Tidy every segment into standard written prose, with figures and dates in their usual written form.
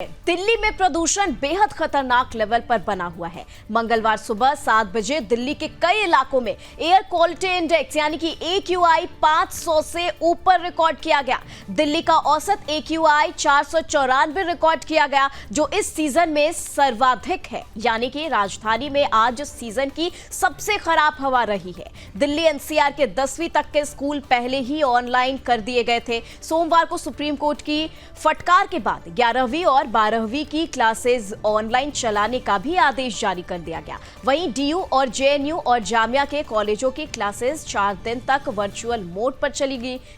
दिल्ली में प्रदूषण बेहद खतरनाक लेवल पर बना हुआ है। मंगलवार सुबह 7 बजे दिल्ली के कई इलाकों में एयर क्वालिटी इंडेक्स यानी कि AQI 500 से ऊपर रिकॉर्ड किया गया। दिल्ली का औसत AQI 494 रिकॉर्ड किया गया, जो इस सीजन में सर्वाधिक है। यानी कि राजधानी में आज सीजन की सबसे खराब हवा रही है। दिल्ली NCR के 10वीं तक के स्कूल पहले ही ऑनलाइन कर दिए गए थे। सोमवार को सुप्रीम कोर्ट की फटकार के बाद 11वीं और 12वीं की क्लासेस ऑनलाइन चलाने का भी आदेश जारी कर दिया गया। वहीं DU और JNU और जामिया के कॉलेजों की क्लासेस 4 दिन तक वर्चुअल मोड पर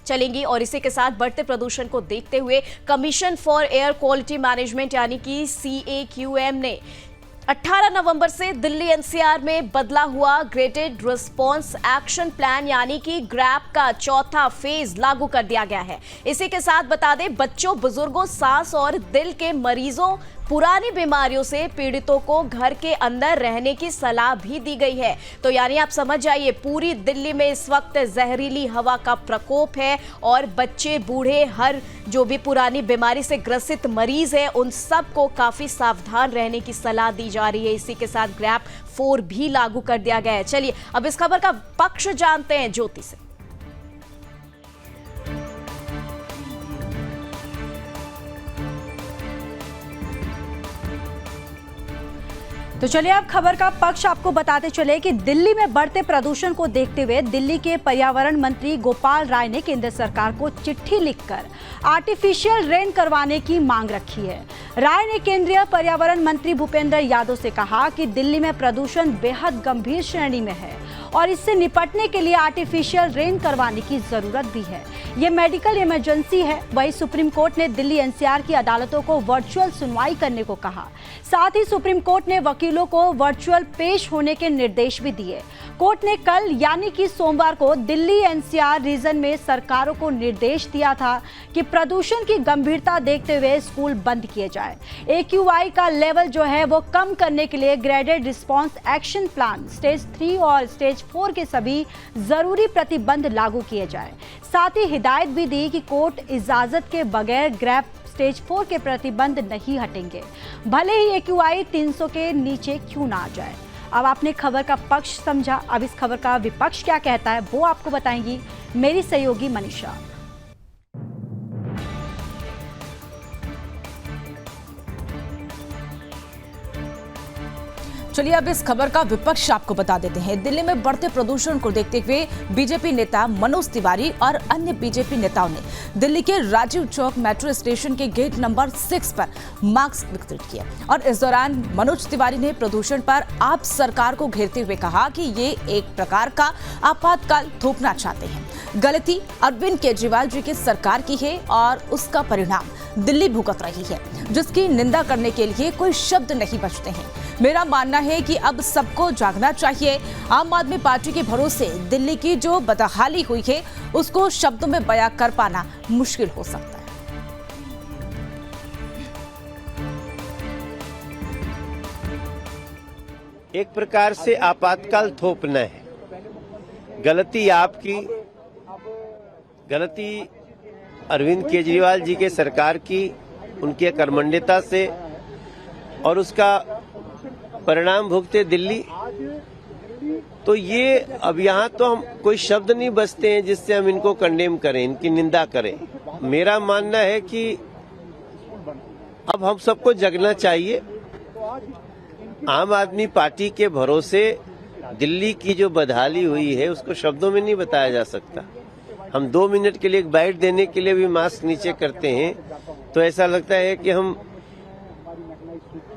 चलेंगी और इसी के साथ बढ़ते प्रदूषण को देखते हुए commission for air quality management यानी कि CAQM ने 18 नवंबर से दिल्ली NCR में बदला हुआ ग्रेडेड रिस्पॉन्स एक्शन प्लान यानी कि ग्रैप का चौथा फेज लागू कर दिया गया है। इसी के साथ बता दें, बच्चों, बुजुर्गों, सांस और दिल के मरीजों, पुरानी बीमारियों से पीड़ितों को घर के अंदर रहने की सलाह भी दी गई है। तो यानी आप समझ जाइए, पूरी दिल्ली में इस वक्त जहरीली हवा का प्रकोप है और बच्चे, बूढ़े, हर जो भी पुरानी बीमारी से ग्रसित मरीज है, उन सब को काफी सावधान रहने की सलाह दी जा रही है। इसी के साथ ग्रैप 4 भी लागू कर दिया गया है। चलिए अब इस खबर का पक्ष जानते हैं ज्योति से। तो चलिए अब खबर का पक्ष आपको बताते चले कि दिल्ली में बढ़ते प्रदूषण को देखते हुए दिल्ली के पर्यावरण मंत्री गोपाल राय ने केंद्र सरकार को चिट्ठी लिखकर आर्टिफिशियल रेन करवाने की मांग रखी है। राय ने केंद्रीय पर्यावरण मंत्री भूपेंद्र यादव से कहा कि दिल्ली में प्रदूषण बेहद गंभीर श्रेणी में है और इससे निपटने के लिए आर्टिफिशियल रेन करवाने की जरूरत भी है। ये मेडिकल इमरजेंसी है। वहीं सुप्रीम कोर्ट ने दिल्ली NCR की अदालतों को वर्चुअल सुनवाई करने को कहा। साथ ही सुप्रीम कोर्ट ने वकीलों को वर्चुअल पेश होने के निर्देश भी दिए। कोर्ट ने कल यानी कि सोमवार को दिल्ली NCR रीजन में सरकारों को निर्देश दिया था कि प्रदूषण की गंभीरता देखते हुए स्कूल बंद किए जाए। AQI का लेवल जो है वो कम करने के लिए graded response action plan stage 3 और स्टेज 4 के सभी जरूरी प्रतिबंध लागू किए जाए। साथ ही हिदायत भी दी कि कोर्ट इजाजत के बगैर ग्रैप स्टेज 4 के प्रतिबंध नहीं हटेंगे, भले ही AQI 300 के नीचे क्यों ना आ जाए। अब आपने खबर का पक्ष समझा, अब इस खबर का विपक्ष क्या कहता है वो आपको बताएंगी मेरी सहयोगी मनीषा। चलिए अब इस खबर का विपक्ष आपको बता देते हैं। दिल्ली में बढ़ते प्रदूषण को देखते हुए बीजेपी नेता मनोज तिवारी और अन्य बीजेपी नेताओं ने दिल्ली के राजीव चौक मेट्रो स्टेशन के गेट नंबर 6 पर मास्क वितरित किए और इस दौरान मनोज तिवारी ने प्रदूषण पर आप सरकार को घेरते हुए कहा कि ये एक प्रकार का आपातकाल थोपना चाहते हैं। गलती अरविंद केजरीवाल जी की सरकार की है और उसका परिणाम दिल्ली भुगत रही है, जिसकी निंदा करने के लिए कोई शब्द नहीं बचते हैं। मेरा मानना है कि अब सबको जागना चाहिए। आम आदमी पार्टी के भरोसे दिल्ली की जो बदहाली हुई है उसको शब्दों में बयां कर पाना मुश्किल हो सकता है। एक प्रकार से आपातकाल थोपना है। गलती आपकी, गलती अरविंद केजरीवाल जी के सरकार की, उनकी कर्मण्यता से, और उसका परिणाम भुगते दिल्ली। तो ये अब यहाँ तो हम कोई शब्द नहीं बचते हैं जिससे हम इनको कंडेम करें, इनकी निंदा करें। मेरा मानना है कि अब हम सबको जगना चाहिए। आम आदमी पार्टी के भरोसे दिल्ली की जो बदहाली हुई है उसको शब्दों में नहीं बताया जा सकता। हम 2 मिनट के लिए एक बाइट देने के लिए भी मास्क नीचे करते हैं तो ऐसा लगता है कि हम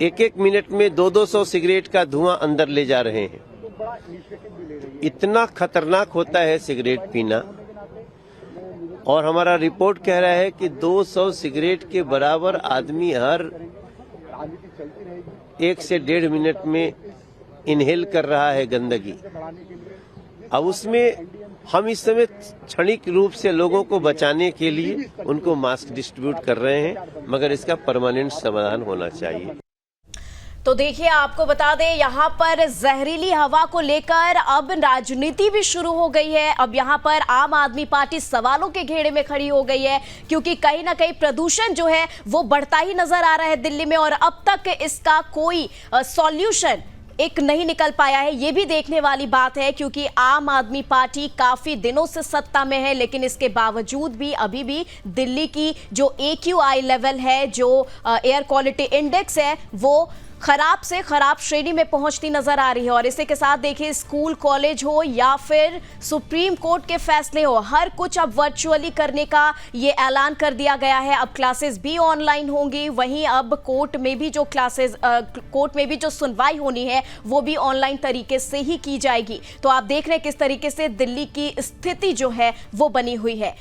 1-1 मिनट में 200 सिगरेट का धुआं अंदर ले जा रहे हैं। इतना खतरनाक होता है सिगरेट पीना, और हमारा रिपोर्ट कह रहा है कि 200 सिगरेट के बराबर आदमी हर 1 से 1.5 मिनट में इनहेल कर रहा है गंदगी। अब उसमें हम इस समय क्षणिक रूप से लोगों को बचाने के लिए उनको मास्क डिस्ट्रीब्यूट कर रहे हैं, मगर इसका परमानेंट समाधान होना चाहिए। तो देखिए, आपको बता दें, यहाँ पर जहरीली हवा को लेकर अब राजनीति भी शुरू हो गई है। अब यहाँ पर आम आदमी पार्टी सवालों के घेरे में खड़ी हो गई है, क्योंकि कहीं ना कहीं प्रदूषण जो है वो बढ़ता ही नजर आ रहा है दिल्ली में, और अब तक इसका कोई सॉल्यूशन एक नहीं निकल पाया है। ये भी देखने वाली बात है, क्योंकि आम आदमी पार्टी काफी दिनों से सत्ता में है, लेकिन इसके बावजूद भी अभी भी दिल्ली की जो AQI लेवल है, जो एयर क्वालिटी इंडेक्स है, वो खराब से खराब श्रेणी में पहुंचती नजर आ रही है। और इसी के साथ देखिए, स्कूल कॉलेज हो या फिर सुप्रीम कोर्ट के फैसले हो, हर कुछ अब वर्चुअली करने का ये ऐलान कर दिया गया है। अब क्लासेस भी ऑनलाइन होंगी, वहीं अब कोर्ट में भी जो सुनवाई होनी है वो भी ऑनलाइन तरीके से ही की जाएगी। तो आप देख रहे हैं किस तरीके से दिल्ली की स्थिति जो है वो बनी हुई है।